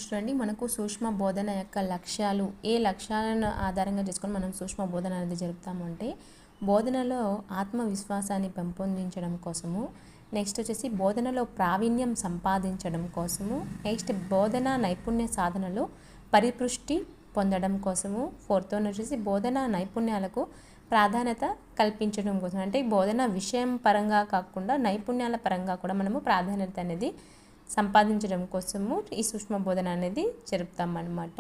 చూడండి, మనకు సూక్ష్మ బోధన యొక్క లక్ష్యాలు, ఏ లక్ష్యాలను ఆధారంగా చేసుకొని మనం సూక్ష్మ బోధన అనేది జరుపుతాము అంటే, బోధనలో ఆత్మవిశ్వాసాన్ని పెంపొందించడం కోసము, నెక్స్ట్ వచ్చేసి బోధనలో ప్రావీణ్యం సంపాదించడం కోసము, నెక్స్ట్ బోధన నైపుణ్య సాధనలో పరిపుష్టి పొందడం కోసము, ఫోర్త్ వన్ వచ్చేసి బోధన నైపుణ్యాలకు ప్రాధాన్యత కల్పించడం కోసం. అంటే బోధన విషయం పరంగా కాకుండా నైపుణ్యాల పరంగా కూడా మనము ప్రాధాన్యత అనేది సంపాదించడం కోసము ఈ సూక్ష్మ బోధన అనేది జరుపుతామన్నమాట.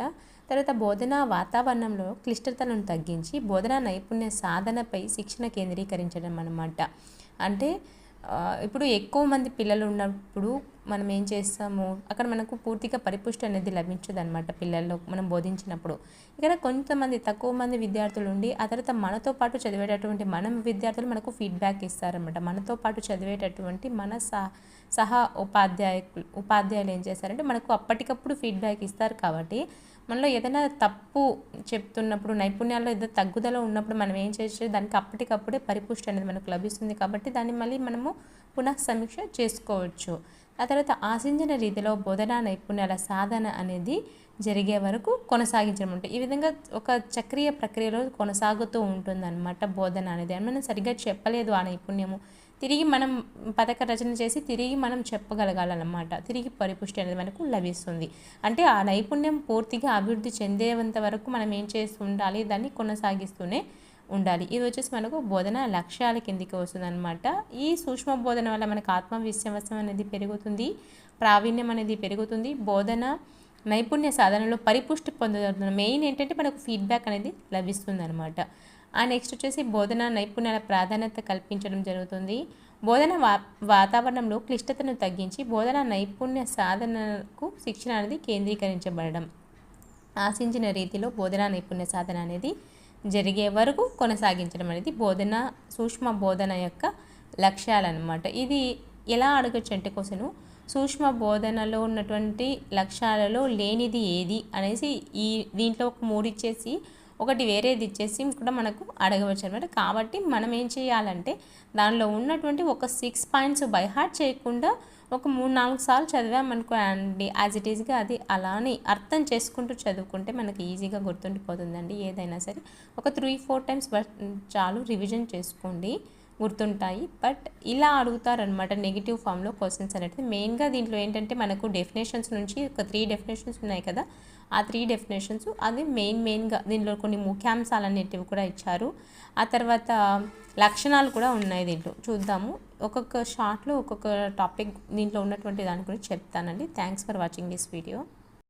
తర్వాత బోధనా వాతావరణంలో క్లిష్టతలను తగ్గించి బోధనా నైపుణ్య సాధనపై శిక్షణ కేంద్రీకరించడం అన్నమాట. అంటే ఇప్పుడు ఎక్కువ మంది పిల్లలు ఉన్నప్పుడు మనం ఏం చేస్తాము, అక్కడ మనకు పూర్తిగా పరిపుష్టి అనేది లభించదు అనమాట. పిల్లల్లో మనం బోధించినప్పుడు ఇక్కడ కొంతమంది తక్కువ మంది విద్యార్థులు ఉండి, ఆ తర్వాత మనతో పాటు చదివేటటువంటి విద్యార్థులు మనకు ఫీడ్బ్యాక్ ఇస్తారనమాట. మనతో పాటు చదివేటటువంటి మన సహా ఉపాధ్యాయులు ఏం చేస్తారంటే మనకు అప్పటికప్పుడు ఫీడ్బ్యాక్ ఇస్తారు. కాబట్టి మనలో ఏదైనా తప్పు చెప్తున్నప్పుడు, నైపుణ్యాల్లో ఏదో తగ్గుదల ఉన్నప్పుడు మనం ఏం చేస్తే దానికి అప్పటికప్పుడే పరిపుష్టి అనేది మనకు లభిస్తుంది. కాబట్టి దాన్ని మళ్ళీ మనము పునః సమీక్ష చేసుకోవచ్చు. ఆ తర్వాత ఆశించిన రీతిలో బోధనా నైపుణ్యాల సాధన అనేది జరిగే వరకు కొనసాగించడం ఉంటుంది. ఈ విధంగా ఒక చక్రీయ ప్రక్రియలో కొనసాగుతూ ఉంటుందన్నమాట బోధన అనేది. మనం సరిగ్గా చెప్పలేదు ఆ నైపుణ్యము, తిరిగి మనం పథక రచన చేసి తిరిగి మనం చెప్పగలగాలన్నమాట. తిరిగి పరిపుష్టి అనేది మనకు లభిస్తుంది. అంటే ఆ నైపుణ్యం పూర్తిగా అభివృద్ధి చెందేంత వరకు మనం ఏం చేస్తూ ఉండాలి, దాన్ని కొనసాగిస్తూనే ఉండాలి. ఇది వచ్చేసి మనకు బోధన లక్ష్యాల కిందికి వస్తుందన్నమాట. ఈ సూక్ష్మ బోధన వల్ల మనకు ఆత్మవిశ్వాసం అనేది పెరుగుతుంది, ప్రావీణ్యం అనేది పెరుగుతుంది, బోధన నైపుణ్య సాధనలో పరిపుష్టి పొందడం. మెయిన్ ఏంటంటే మనకు ఫీడ్బ్యాక్ అనేది లభిస్తుంది అనమాట. నెక్స్ట్ వచ్చేసి బోధన నైపుణ్యాల ప్రాధాన్యత కల్పించడం జరుగుతుంది. బోధన వాతావరణంలో క్లిష్టతను తగ్గించి బోధన నైపుణ్య సాధనకు శిక్షణ అనేది కేంద్రీకరించబడడం. ఆశించిన రీతిలో బోధనా నైపుణ్య సాధన అనేది జరిగే వరకు కొనసాగించడం అనేది బోధన సూక్ష్మ బోధన యొక్క లక్ష్యాలన్నమాట. ఇది ఎలా అడగచ్చు అంటే క్వశ్చను, సూక్ష్మ బోధనలో ఉన్నటువంటి లక్ష్యాలలో లేనిది ఏది అనేసి దీంట్లో ఒక 3 ఇచ్చేసి ఒకటి వేరేది ఇచ్చేసి కూడా మనకు అడగవచ్చు అనమాట. కాబట్టి మనం ఏం చేయాలంటే దానిలో ఉన్నటువంటి ఒక 6 పాయింట్స్ బై హార్ట్ చేయకుండా ఒక 3-4 సార్లు చదివామనుకో అండి, యాజ్ ఇట్ ఈజ్గా అది అలానే అర్థం చేసుకుంటూ చదువుకుంటే మనకి ఈజీగా గుర్తుండిపోతుందండి. ఏదైనా సరే ఒక 3-4 టైమ్స్ చాలు, రివిజన్ చేసుకోండి, గుర్తుంటాయి. బట్ ఇలా అడుగుతారనమాట నెగిటివ్ ఫామ్లో క్వశ్చన్స్ అనేది. మెయిన్గా దీంట్లో ఏంటంటే మనకు డెఫినేషన్స్ నుంచి ఒక 3 డెఫినేషన్స్ ఉన్నాయి కదా, ఆ 3 డెఫినేషన్స్ అది మెయిన్గా దీంట్లో కొన్ని ముఖ్యాంశాలు అనేటివి కూడా ఇచ్చారు. ఆ తర్వాత లక్షణాలు కూడా ఉన్నాయి దీంట్లో. చూద్దాము, ఒక్కొక్క షార్ట్లో ఒక్కొక్క టాపిక్ దీంట్లో ఉన్నటువంటి దాని గురించి చెప్తానండి. Thanks for watching this video.